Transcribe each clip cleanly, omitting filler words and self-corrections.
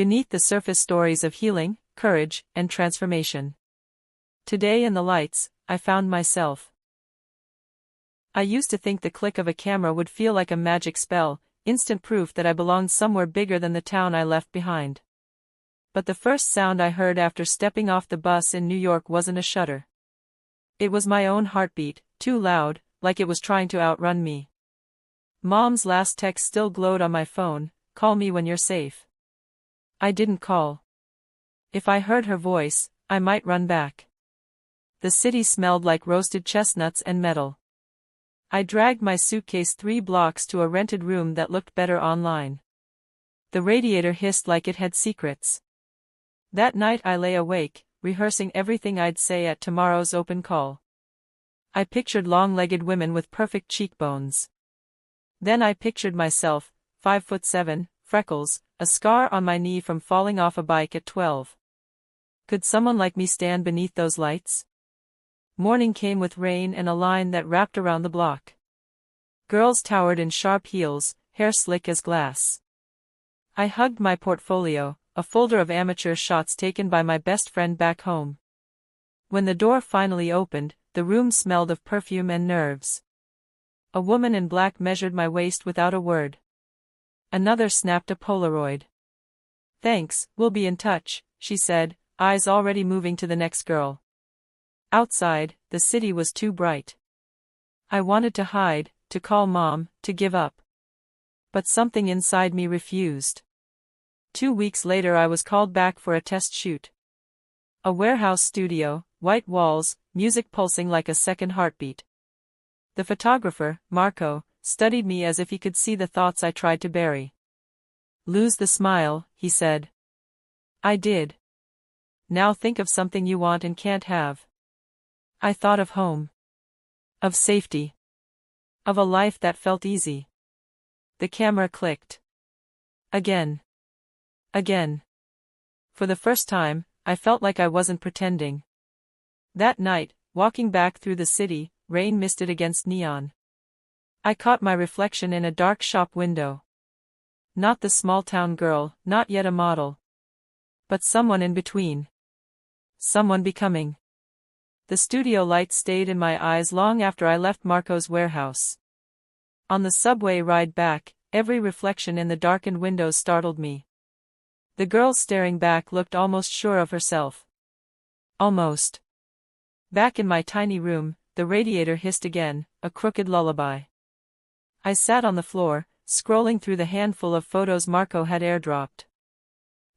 Beneath the surface stories of healing, courage, and transformation. Today in the lights, I found myself. I used to think the click of a camera would feel like a magic spell, instant proof that I belonged somewhere bigger than the town I left behind. But the first sound I heard after stepping off the bus in New York wasn't a shudder. It was my own heartbeat, too loud, like it was trying to outrun me. Mom's last text still glowed on my phone, "Call me when you're safe." I didn't call. If I heard her voice, I might run back. The city smelled like roasted chestnuts and metal. I dragged my suitcase 3 blocks to a rented room that looked better online. The radiator hissed like it had secrets. That night I lay awake, rehearsing everything I'd say at tomorrow's open call. I pictured long-legged women with perfect cheekbones. Then I pictured myself, 5'7", freckles, a scar on my knee from falling off a bike at 12. Could someone like me stand beneath those lights? Morning came with rain and a line that wrapped around the block. Girls towered in sharp heels, hair slick as glass. I hugged my portfolio, a folder of amateur shots taken by my best friend back home. When the door finally opened, the room smelled of perfume and nerves. A woman in black measured my waist without a word. Another snapped a Polaroid. "Thanks, we'll be in touch," she said, eyes already moving to the next girl. Outside, the city was too bright. I wanted to hide, to call Mom, to give up. But something inside me refused. 2 weeks later I was called back for a test shoot. A warehouse studio, white walls, music pulsing like a second heartbeat. The photographer, Marco, studied me as if he could see the thoughts I tried to bury. "Lose the smile," he said. I did. "Now think of something you want and can't have." I thought of home. Of safety. Of a life that felt easy. The camera clicked. Again. Again. For the first time, I felt like I wasn't pretending. That night, walking back through the city, rain misted against neon. I caught my reflection in a dark shop window. Not the small-town girl, not yet a model. But someone in between. Someone becoming. The studio light stayed in my eyes long after I left Marco's warehouse. On the subway ride back, every reflection in the darkened windows startled me. The girl staring back looked almost sure of herself. Almost. Back in my tiny room, the radiator hissed again, a crooked lullaby. I sat on the floor, scrolling through the handful of photos Marco had airdropped.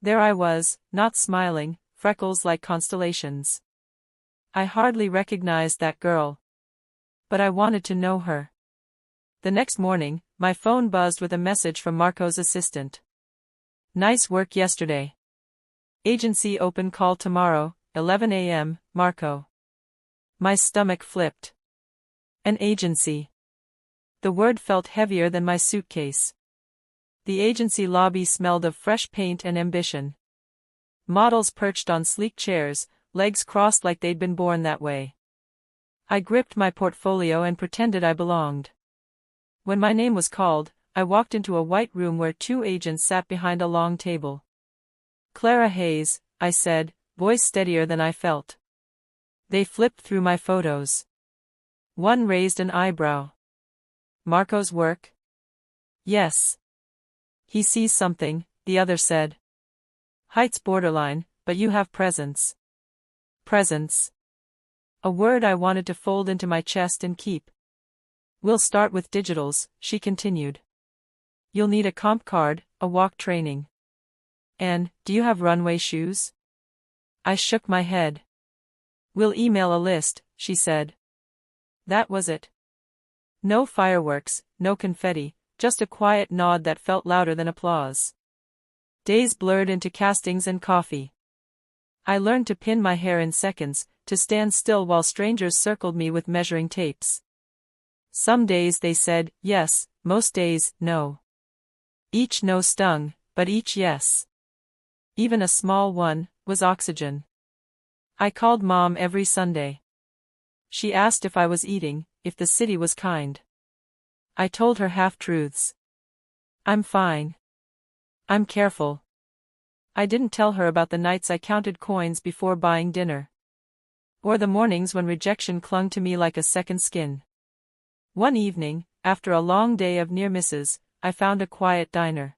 There I was, not smiling, freckles like constellations. I hardly recognized that girl. But I wanted to know her. The next morning, my phone buzzed with a message from Marco's assistant. "Nice work yesterday. Agency open call tomorrow, 11 a.m., Marco." My stomach flipped. An agency. The word felt heavier than my suitcase. The agency lobby smelled of fresh paint and ambition. Models perched on sleek chairs, legs crossed like they'd been born that way. I gripped my portfolio and pretended I belonged. When my name was called, I walked into a white room where 2 agents sat behind a long table. "Clara Hayes," I said, voice steadier than I felt. They flipped through my photos. One raised an eyebrow. "Marco's work?" "Yes." "He sees something," the other said. "Height's borderline, but you have presence." Presence. A word I wanted to fold into my chest and keep. "We'll start with digitals," she continued. "You'll need a comp card, a walk training. And, do you have runway shoes?" I shook my head. "We'll email a list," she said. That was it. No fireworks, no confetti, just a quiet nod that felt louder than applause. Days blurred into castings and coffee. I learned to pin my hair in seconds, to stand still while strangers circled me with measuring tapes. Some days they said, yes, most days, no. Each no stung, but each yes. Even a small one, was oxygen. I called Mom every Sunday. She asked if I was eating, if the city was kind. I told her half-truths. "I'm fine. I'm careful. I didn't tell her about the nights I counted coins before buying dinner. Or the mornings when rejection clung to me like a second skin. One evening, after a long day of near misses, I found a quiet diner.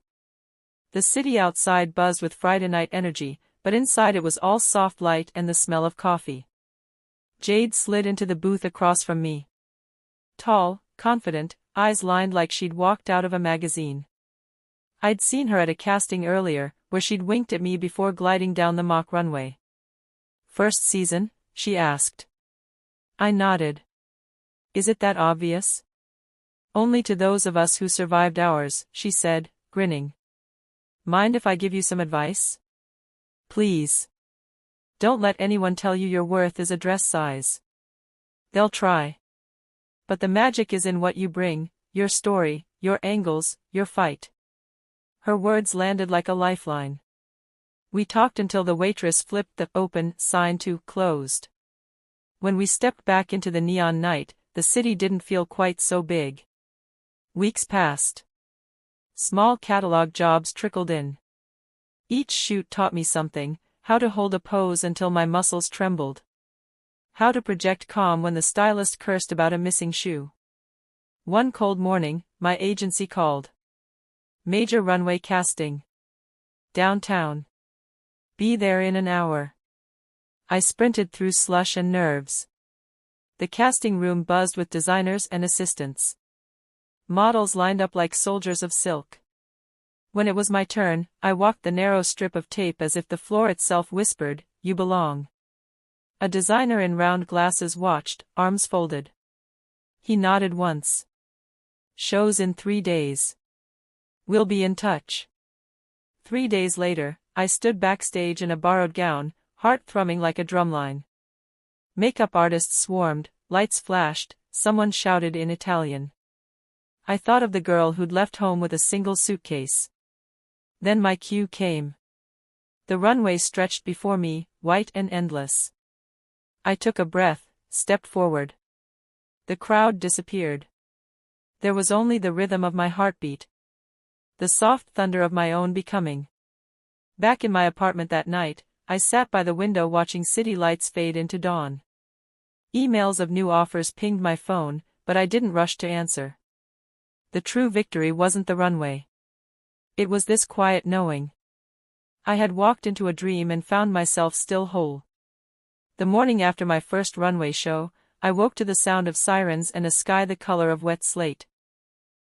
The city outside buzzed with Friday night energy, but inside it was all soft light and the smell of coffee. Jade slid into the booth across from me. Tall, confident, eyes lined like she'd walked out of a magazine. I'd seen her at a casting earlier, where she'd winked at me before gliding down the mock runway. "First season?" she asked. I nodded. "Is it that obvious?" "Only to those of us who survived ours," she said, grinning. "Mind if I give you some advice?" "Please. Don't let anyone tell you your worth is a dress size. They'll try. But the magic is in what you bring, your story, your angles, your fight." Her words landed like a lifeline. We talked until the waitress flipped the "open" sign to "closed." When we stepped back into the neon night, the city didn't feel quite so big. Weeks passed. Small catalog jobs trickled in. Each shoot taught me something: how to hold a pose until my muscles trembled. How to project calm when the stylist cursed about a missing shoe. One cold morning, my agency called. "Major runway casting. Downtown. Be there in an hour." I sprinted through slush and nerves. The casting room buzzed with designers and assistants. Models lined up like soldiers of silk. When it was my turn, I walked the narrow strip of tape as if the floor itself whispered, "You belong." A designer in round glasses watched, arms folded. He nodded once. "Shows in 3 days. We'll be in touch." 3 days later, I stood backstage in a borrowed gown, heart thrumming like a drumline. Makeup artists swarmed, lights flashed, someone shouted in Italian. I thought of the girl who'd left home with a single suitcase. Then my cue came. The runway stretched before me, white and endless. I took a breath, stepped forward. The crowd disappeared. There was only the rhythm of my heartbeat. The soft thunder of my own becoming. Back in my apartment that night, I sat by the window watching city lights fade into dawn. Emails of new offers pinged my phone, but I didn't rush to answer. The true victory wasn't the runway. It was this quiet knowing. I had walked into a dream and found myself still whole. The morning after my first runway show, I woke to the sound of sirens and a sky the color of wet slate.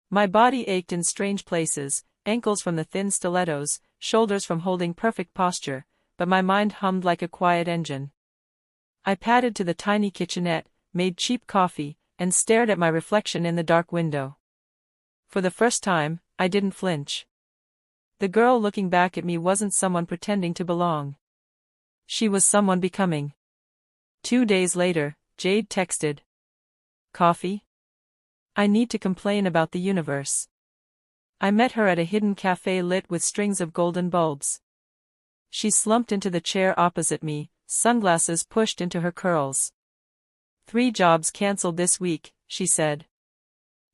My body ached in strange places, ankles from the thin stilettos, shoulders from holding perfect posture, but my mind hummed like a quiet engine. I padded to the tiny kitchenette, made cheap coffee, and stared at my reflection in the dark window. For the first time, I didn't flinch. The girl looking back at me wasn't someone pretending to belong. She was someone becoming. 2 days later, Jade texted. "Coffee? I need to complain about the universe." I met her at a hidden cafe lit with strings of golden bulbs. She slumped into the chair opposite me, sunglasses pushed into her curls. "3 jobs cancelled this week," she said.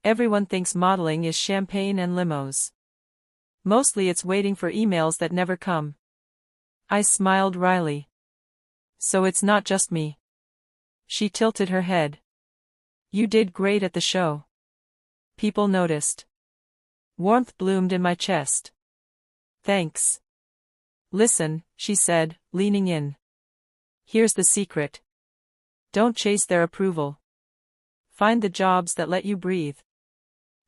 "Everyone thinks modeling is champagne and limos. Mostly it's waiting for emails that never come." I smiled wryly. "So it's not just me." She tilted her head. "You did great at the show. People noticed." Warmth bloomed in my chest. "Thanks." "Listen," she said, leaning in. "Here's the secret. Don't chase their approval. Find the jobs that let you breathe.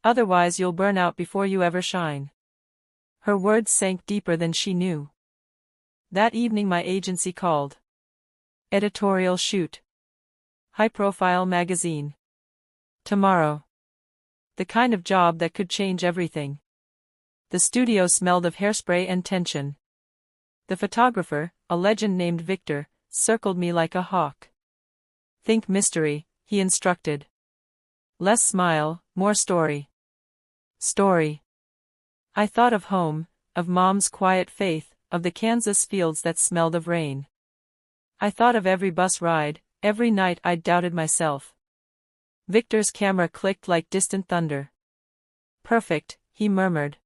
Otherwise you'll burn out before you ever shine." Her words sank deeper than she knew. That evening my agency called. Editorial shoot. High-profile magazine. Tomorrow. The kind of job that could change everything. The studio smelled of hairspray and tension. The photographer, a legend named Victor, circled me like a hawk. "Think mystery," he instructed. "Less smile, more story." Story. I thought of home, of Mom's quiet faith, of the Kansas fields that smelled of rain. I thought of every bus ride, every night I'd doubted myself. Victor's camera clicked like distant thunder. "Perfect," he murmured.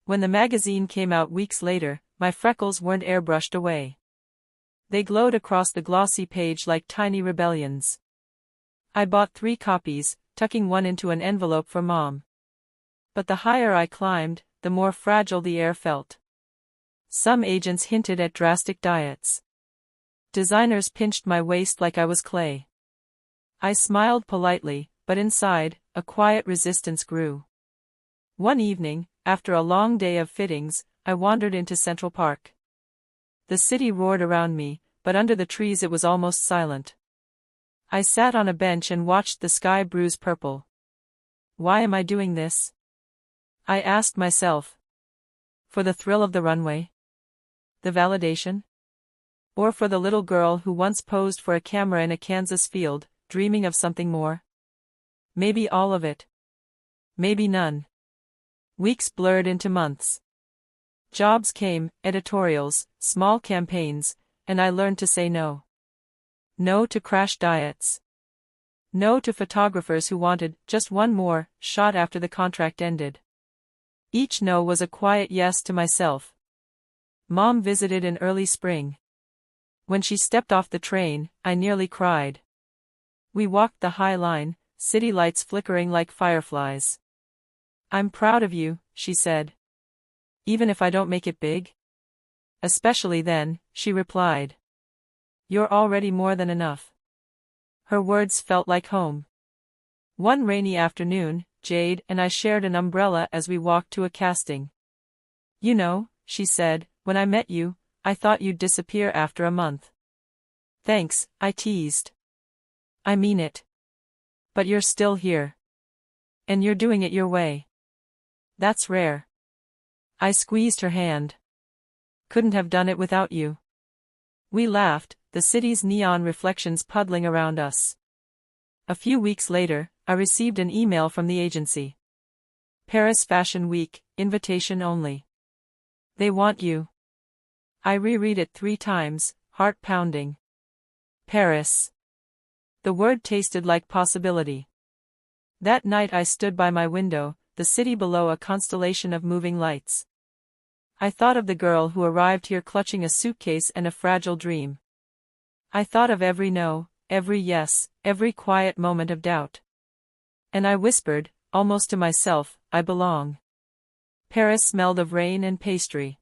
When the magazine came out weeks later, my freckles weren't airbrushed away. They glowed across the glossy page like tiny rebellions. I bought 3 copies, tucking one into an envelope for Mom. But the higher I climbed, the more fragile the air felt. Some agents hinted at drastic diets. Designers pinched my waist like I was clay. I smiled politely, but inside, a quiet resistance grew. One evening, after a long day of fittings, I wandered into Central Park. The city roared around me, but under the trees it was almost silent. I sat on a bench and watched the sky bruise purple. Why am I doing this? I asked myself. For the thrill of the runway? The validation? Or for the little girl who once posed for a camera in a Kansas field, dreaming of something more? Maybe all of it. Maybe none. Weeks blurred into months. Jobs came, editorials, small campaigns, and I learned to say no. No to crash diets. No to photographers who wanted just one more shot after the contract ended. Each no was a quiet yes to myself. Mom visited in early spring. When she stepped off the train, I nearly cried. We walked the High Line, city lights flickering like fireflies. I'm proud of you, she said. Even if I don't make it big? Especially then, she replied. You're already more than enough. Her words felt like home. One rainy afternoon, Jade and I shared an umbrella as we walked to a casting. You know, she said, when I met you, I thought you'd disappear after a month. Thanks, I teased. I mean it. But you're still here. And you're doing it your way. That's rare. I squeezed her hand. Couldn't have done it without you. We laughed, the city's neon reflections puddling around us. A few weeks later, I received an email from the agency. Paris Fashion Week, invitation only. They want you. I reread it 3 times, heart pounding. Paris. The word tasted like possibility. That night I stood by my window, the city below a constellation of moving lights. I thought of the girl who arrived here clutching a suitcase and a fragile dream. I thought of every no, every yes, every quiet moment of doubt. And I whispered, almost to myself, I belong. Paris smelled of rain and pastry.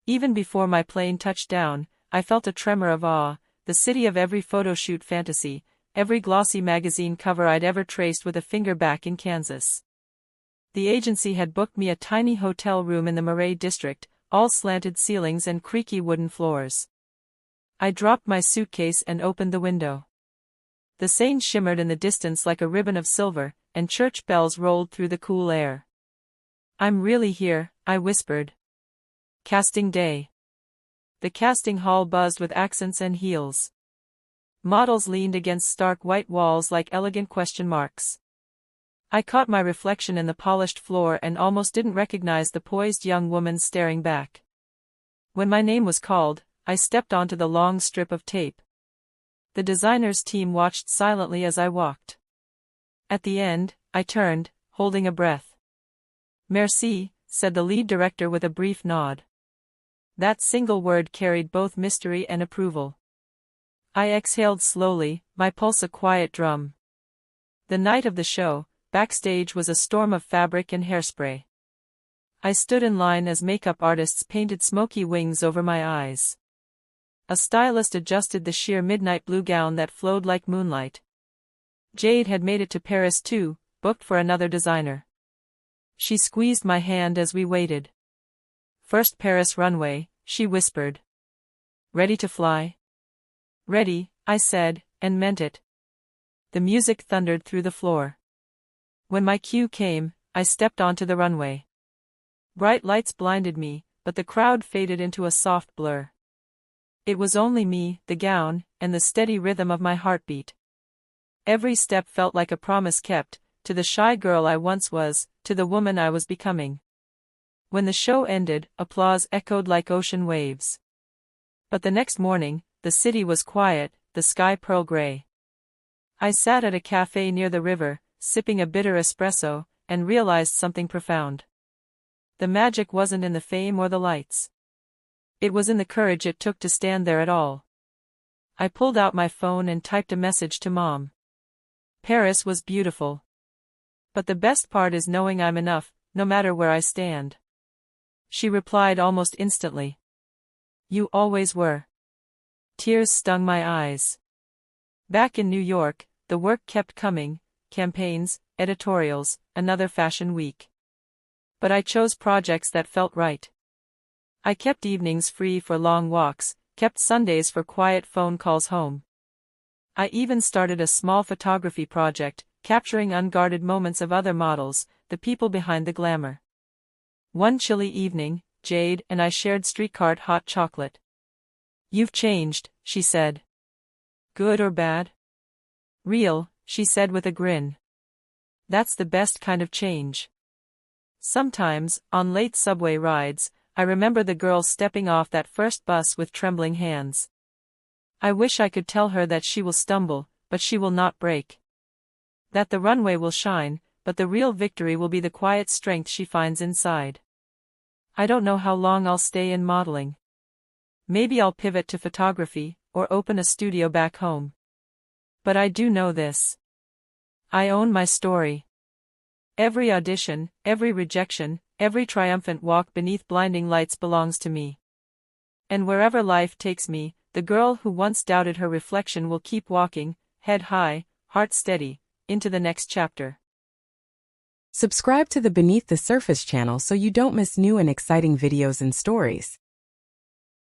Even before my plane touched down, I felt a tremor of awe, the city of every photo shoot fantasy, every glossy magazine cover I'd ever traced with a finger back in Kansas. The agency had booked me a tiny hotel room in the Marais district, all slanted ceilings and creaky wooden floors. I dropped my suitcase and opened the window. The Seine shimmered in the distance like a ribbon of silver, and church bells rolled through the cool air. I'm really here, I whispered. Casting day. The casting hall buzzed with accents and heels. Models leaned against stark white walls like elegant question marks. I caught my reflection in the polished floor and almost didn't recognize the poised young woman staring back. When my name was called, I stepped onto the long strip of tape. The designer's team watched silently as I walked. At the end, I turned, holding a breath. Merci, said the lead director with a brief nod. That single word carried both mystery and approval. I exhaled slowly, my pulse a quiet drum. The night of the show, backstage was a storm of fabric and hairspray. I stood in line as makeup artists painted smoky wings over my eyes. A stylist adjusted the sheer midnight blue gown that flowed like moonlight. Jade had made it to Paris too, booked for another designer. She squeezed my hand as we waited. First Paris runway, she whispered. Ready to fly? Ready, I said, and meant it. The music thundered through the floor. When my cue came, I stepped onto the runway. Bright lights blinded me, but the crowd faded into a soft blur. It was only me, the gown, and the steady rhythm of my heartbeat. Every step felt like a promise kept, to the shy girl I once was, to the woman I was becoming. When the show ended, applause echoed like ocean waves. But the next morning, the city was quiet, the sky pearl gray. I sat at a cafe near the river, sipping a bitter espresso, and realized something profound. The magic wasn't in the fame or the lights. It was in the courage it took to stand there at all. I pulled out my phone and typed a message to Mom. Paris was beautiful. But the best part is knowing I'm enough, no matter where I stand. She replied almost instantly. You always were. Tears stung my eyes. Back in New York, the work kept coming, campaigns, editorials, another fashion week. But I chose projects that felt right. I kept evenings free for long walks, kept Sundays for quiet phone calls home. I even started a small photography project, capturing unguarded moments of other models, the people behind the glamour. One chilly evening, Jade and I shared streetcart hot chocolate. You've changed, she said. Good or bad? Real, she said with a grin. That's the best kind of change. Sometimes, on late subway rides, I remember the girl stepping off that first bus with trembling hands. I wish I could tell her that she will stumble, but she will not break. That the runway will shine, but the real victory will be the quiet strength she finds inside. I don't know how long I'll stay in modeling. Maybe I'll pivot to photography, or open a studio back home. But I do know this. I own my story. Every audition, every rejection, every triumphant walk beneath blinding lights belongs to me. And wherever life takes me, the girl who once doubted her reflection will keep walking, head high, heart steady, into the next chapter. Subscribe to the Beneath the Surface channel so you don't miss new and exciting videos and stories.